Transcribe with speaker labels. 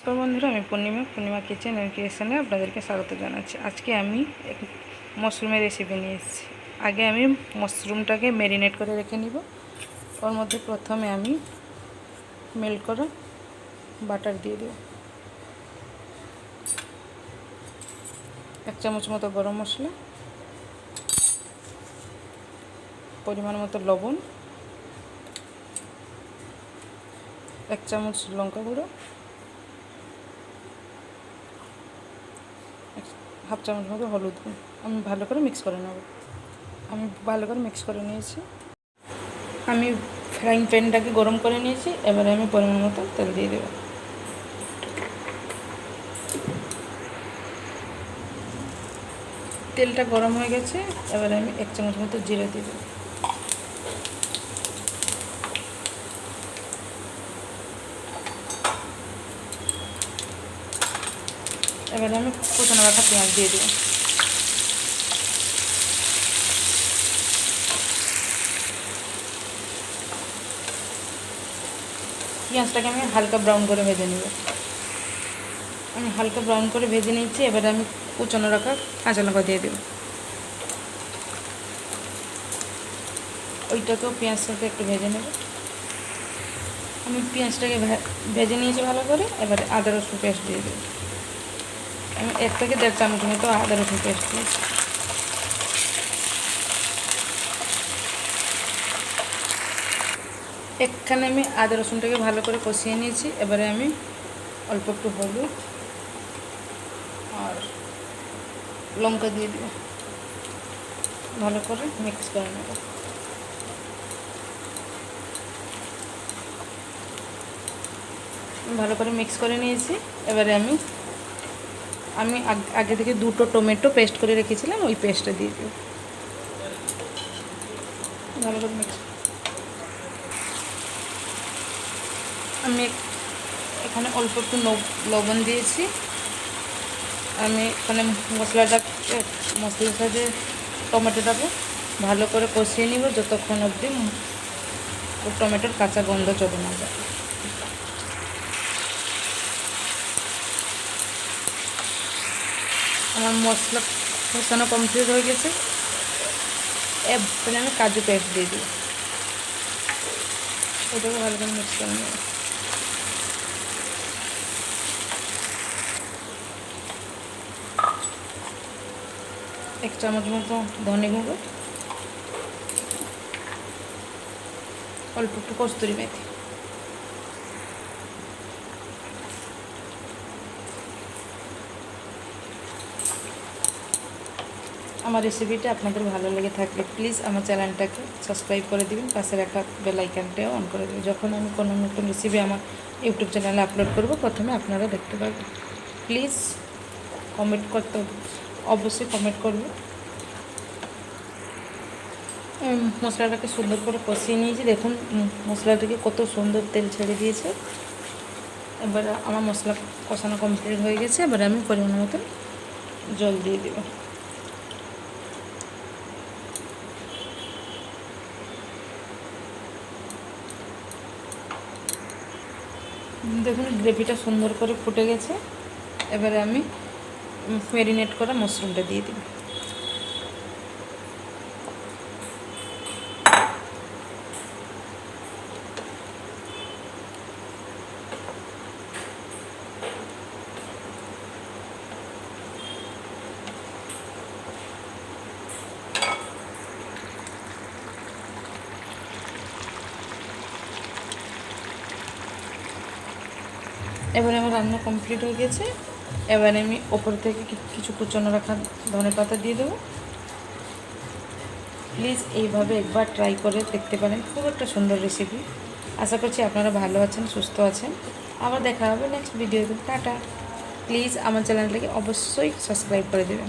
Speaker 1: নমস্কার বন্ধুরা, আমি পূর্ণিমা কিচেন অ্যান্ড ক্রিয়েশনে আপনাদেরকে স্বাগত জানাচ্ছি। আজকে আমি এক মাশরুমের রেসিপি নিয়ে এসেছি। আগে আমি মাশরুমটাকে ম্যারিনেট করে রেখে নিব। ওর মধ্যে প্রথমে আমি মেল্ট করা বাটার দিয়ে দেব, 1 চামচ মতো গরম মশলা, পরিমাণ মতো লবণ, 1 চামচ লঙ্কা গুঁড়ো, 1/2 চামচ মতো হলুদ গুঁড়ো। আমি ভালো করে মিক্স করে নেব। আমি ভালো করে মিক্স করে নিয়েছি। আমি ফ্রাইং প্যানটাকে গরম করে নিয়েছি। এবারে আমি পরিমাণ মতো তেল দিয়ে দেব। তেলটা গরম হয়ে গেছে। এবারে আমি 1 চামচ মতো জিরা দিয়ে দেব। এবারে আমি কুচানো রাখা পেঁয়াজ দিয়ে দেব। পেঁয়াজটাকে আমি হালকা ব্রাউন করে ভেজে নেব। আমি হালকা ব্রাউন করে ভেজে নিয়েছি। এবারে আমি কুচানো রাখা কাঁচা লঙ্কা দিয়ে দেব। ওইটাকেও পেঁয়াজের সাথে একটু ভেজে নেব। আমি পেঁয়াজটাকে ভেজে নিয়েছি ভালো করে। এবারে আদা রসুন পেস্ট দিয়ে দেব। আমি 1 থেকে 1.5 চামচ মতো আদা রসুন পেস্ট দিয়েছি। এখানে আমি আদা রসুনটাকে ভালো করে কষিয়ে নিয়েছি। এবারে আমি অল্প একটু হলুদ আর লঙ্কা দিয়ে দেব। ভালো করে মিক্স করে নেব। ভালো করে মিক্স করে নিয়েছি। এবারে আমি আগে থেকে 2টো টমেটো পেস্ট করে রেখেছিলাম, ওই পেস্টটা দিয়ে দেব। ভালো করে মিক্স। আমি এখানে অল্প একটু লবণ দিয়েছি। আমি এখানে মশলার সাথে টমেটোটাকে ভালো করে কষিয়ে নিব যতক্ষণ অবধি টমেটোর কাঁচা গন্ধ চলে না যায়। আমার মশলা কষানো কমপ্লিট হয়ে গেছে। এরপরে আমি কাজু পেস্ট দিয়ে দিই। ওটাকে ভালো করে মিক্স করে নেব। এক চামচ মতো ধনে গুঁড়ো, অল্প একটু কস্তুরি মেথি। আমার রেসিপিটা আপনাদের ভালো লেগে থাকলে প্লিজ আমার চ্যানেলটাকে সাবস্ক্রাইব করে দিবেন, পাশে রাখা বেল আইকনটাও অন করে দেবেন। যখন আমি কোনো নতুন রেসিপি আমার ইউটিউব চ্যানেলে আপলোড করব প্রথমে আপনারা দেখতে পাবেন। প্লিজ কমেন্ট করতে, অবশ্যই কমেন্ট করবেন। মশলাটাকে সুন্দর করে কষিয়ে নিয়েছি। দেখুন মশলা থেকে কত সুন্দর তেল ছেড়ে দিয়েছে। এবারে আমার মশলা কষানো কমপ্লিট হয়ে গেছে। এবারে আমি পরিমাণ মতো জল দিয়ে দেব। দেখুন গ্রেভিটা সুন্দর করে ফুটে গেছে। এবারে আমি ম্যারিনেট করা মাশরুমটা দিয়ে দিই। এবারে আমার রান্না কমপ্লিট হয়ে গেছে। এবারে আমি ওপর থেকে কিছু কুচানো রাখা ধনে পাতা দিয়ে দেবো। প্লিজ এইভাবে একবার ট্রাই করে দেখতে পারেন। খুব একটা সুন্দর রেসিপি। আশা করছি আপনারা ভালো আছেন, সুস্থ আছেন। আবার দেখা হবে নেক্সট ভিডিওতে। টাটা। প্লিজ আমার চ্যানেলটাকে অবশ্যই সাবস্ক্রাইব করে দেবেন।